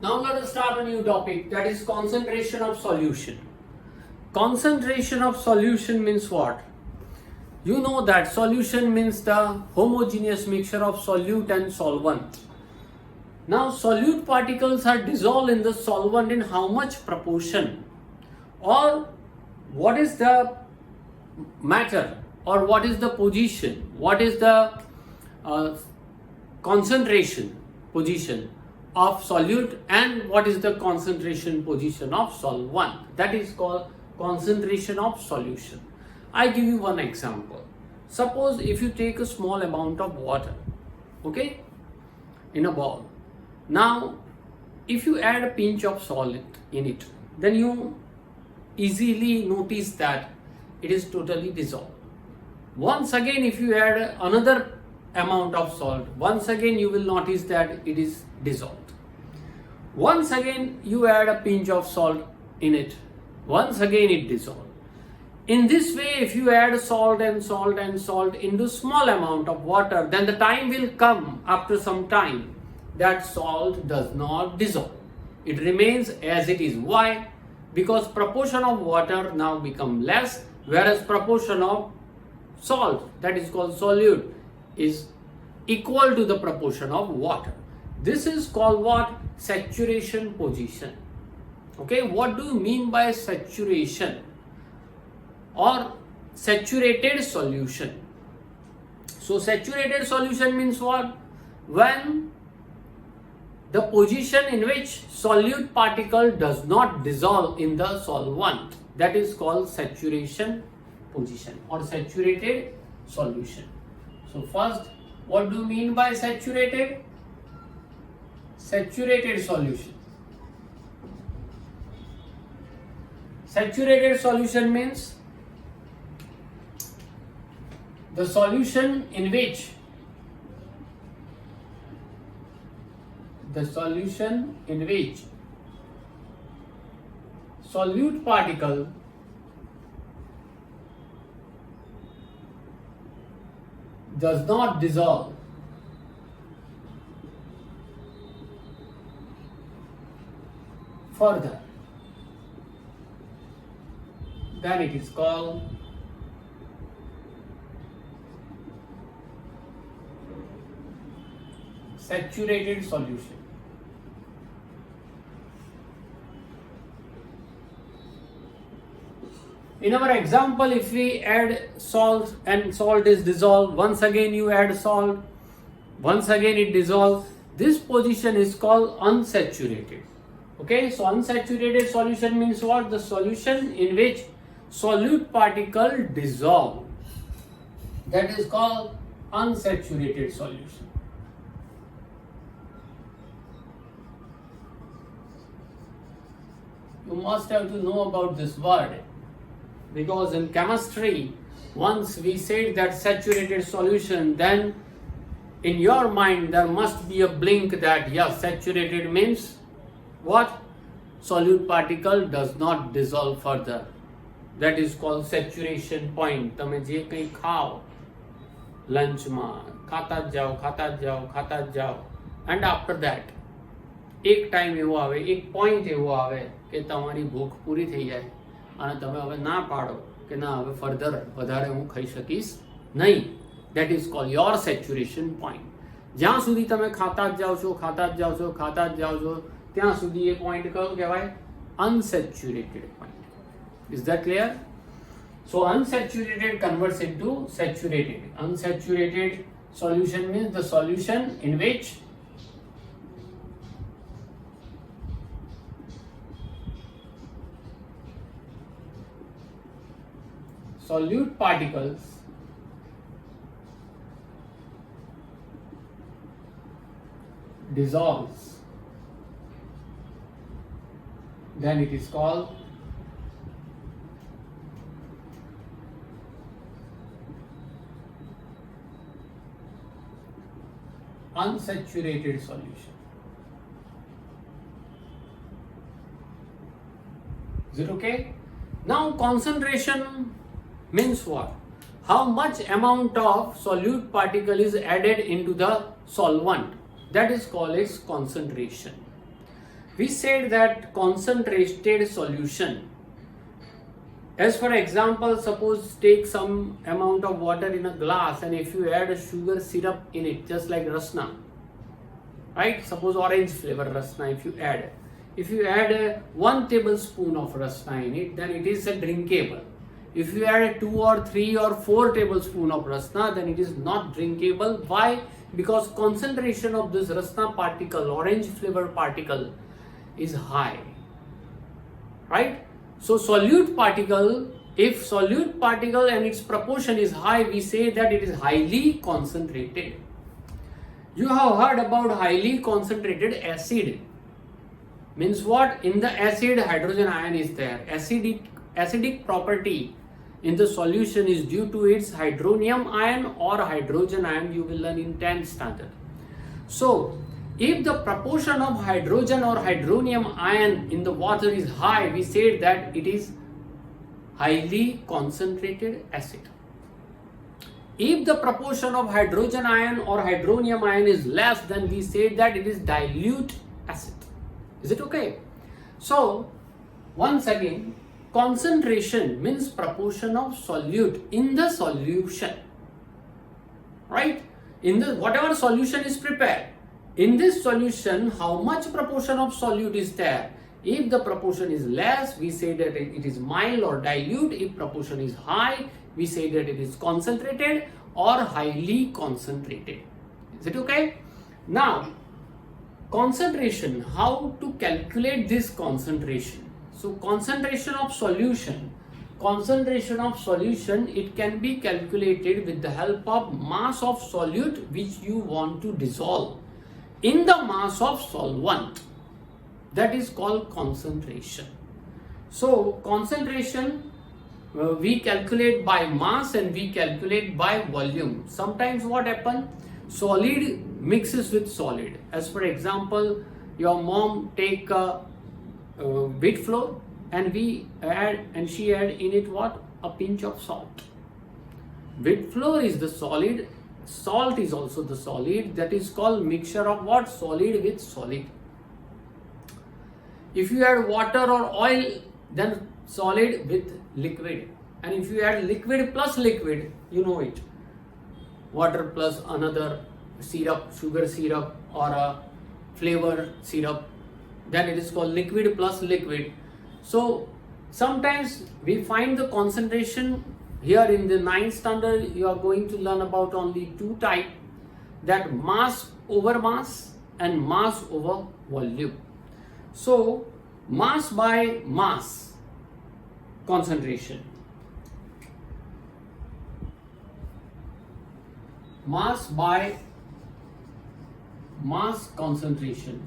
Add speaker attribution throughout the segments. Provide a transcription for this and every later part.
Speaker 1: Now let us start a new topic, that is concentration of solution. Concentration of solution means what? You know that solution means the homogeneous mixture of solute and solvent. Now solute particles are dissolved in the solvent in how much proportion, or what is the matter, or what is the position, what is the concentration position of solute and what is the concentration position of solvent. That is called concentration of solution. I give you one example. Suppose if you take a small amount of water, okay, in a bowl. Now if you add a pinch of salt in it, then you easily notice that it is totally dissolved. Once again, if you add another amount of salt, once again you will notice that it is dissolved. Once again you add a pinch of salt in it, once again it dissolved. In this way, if you add salt and salt and salt into small amount of water, then the time will come after some time that salt does not dissolve. It remains as it is. Why? Because proportion of water now become less, whereas proportion of salt, that is called solute, is equal to the proportion of water. This is called what? Saturation position. Okay, what do you mean by saturation or saturated solution? So saturated solution means what? When the position in which solute particle does not dissolve in the solvent, that is called saturation position or saturated solution. So first, what do you mean by saturated? Saturated solution. Saturated solution means the solution in which solute particle does not dissolve further, then it is called saturated solution. In our example, if we add salt and salt is dissolved, once again you add salt, once again it dissolves, this position is called unsaturated. Okay, so unsaturated solution means what? The solution in which solute particle dissolve, that is called unsaturated solution. You must have to know about this word, because in chemistry, once we say that saturated solution, then in your mind there must be a blink that yes, saturated means what? Solute particle does not dissolve further. That is called saturation point. તમે જે કંઈ ખાઓ લંચમાં ખાતા જ જાઓ and after that એક time એવો આવે, એક પોઈન્ટ એવો આવે કે તમારી ભૂખ પૂરી થઈ જાય અને તમે હવે ના પાડો કે ના હવે ફર્ધર વધારે હું ખાઈ શકીશ નહીં. That is called your saturation point. જ્યાં સુધી તમે ખાતા જ જાઓ છો ત્યાં સુધી એ પોઈન્ટ કયો કહેવાય? Unsaturated point. Is that clear? So unsaturated converts into saturated. Unsaturated solution means the solution in which solute particles dissolves, then it is called unsaturated solution. Is it okay? Now concentration means what? How much amount of solute particle is added into the solvent, that is called its concentration. we said that concentrated solution, as for example, suppose take some amount of water in a glass, and if you add a sugar syrup in it, just like rasna, right? Suppose orange flavor rasna, if you add 1 tablespoon of rasna in it, then it is a drinkable. If you add 2 or 3 or 4 tablespoon of rasna, then it is not drinkable. Why? Because concentration of this rasna particle, orange flavor particle, is high, right? So solute particle, if solute particle and its proportion is high, we say that it is highly concentrated. You have heard about highly concentrated acid. Means what? In the acid, hydrogen ion is there. Acidic property in the solution is due to its hydronium ion or hydrogen ion, you will learn in 10th standard. So if the proportion of hydrogen or hydronium ion in the water is high, we say that it is highly concentrated acid. If the proportion of hydrogen ion or hydronium ion is less, then we say that it is dilute acid. Is it okay? So once again, concentration means proportion of solute in the solution, right? In the whatever solution is prepared, in this solution, how much proportion of solute is there? If the proportion is less, we say that it is mild or dilute. If proportion is high, we say that it is concentrated or highly concentrated. Is it okay? Now, concentration, how to calculate this concentration? So concentration of solution, it can be calculated with the help of mass of solute which you want to dissolve in the mass of solvent. That is called concentration. So concentration we calculate by mass and we calculate by volume. Sometimes what happens? Solid mixes with solid. As for example, your mom take wheat flour and she add in it what? A pinch of salt. Wheat flour is the solid, salt is also the solid. That is called mixture of what? Solid with solid. If you add water or oil, then solid with liquid. And if you add liquid plus liquid, you know it. Water plus another syrup, sugar syrup or a flavor syrup, then it is called liquid plus liquid. So sometimes we find the concentration here in the 9th standard. You are going to learn about only 2 types, that mass over mass and mass over volume. So mass by mass concentration, mass by mass concentration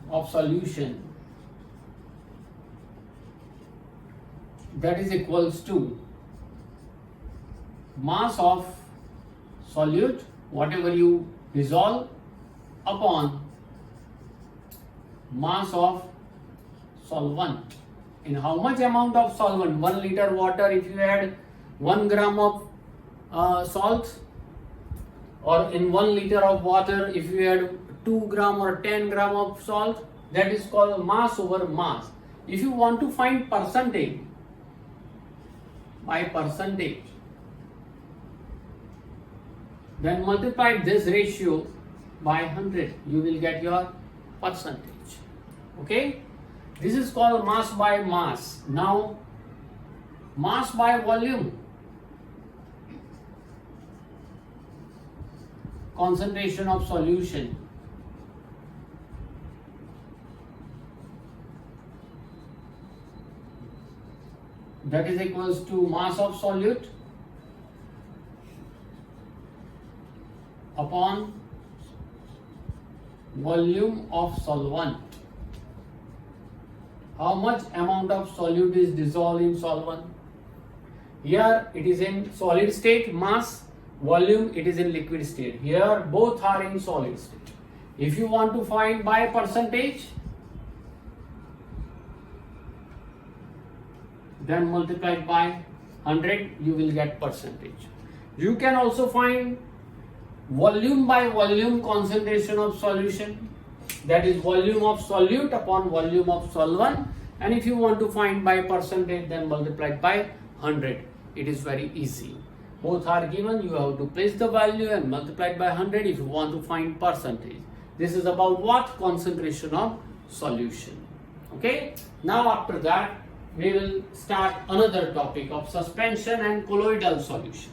Speaker 1: of solution, that is equals to mass of solute, whatever you dissolve, upon mass of solvent. In how much amount of solvent? 1 liter water, if you add 1 gram of salt, or in 1 liter of water, if you add 2 gram or 10 gram of salt, that is called mass over mass. If you want to find percentage, by percentage, then multiply this ratio by 100, you will get your percentage. Okay, this is called mass by mass. Now mass by volume, concentration of solution, that is equals to mass of solute upon volume of solvent. How much amount of solute is dissolved in solvent? Here it is in solid state, mass, volume it is in liquid state. Here both are in solid state. If you want to find by percentage, then multiplied by 100, you will get percentage. You can also find volume by volume concentration of solution, that is volume of solute upon volume of solvent, and if you want to find by percentage, then multiplied by 100. It is very easy. Both are given, you have to place the value and multiply it by 100 if you want to find percentage. This is about what? Concentration of solution. Okay, now after that we will start another topic of suspension and colloidal solution.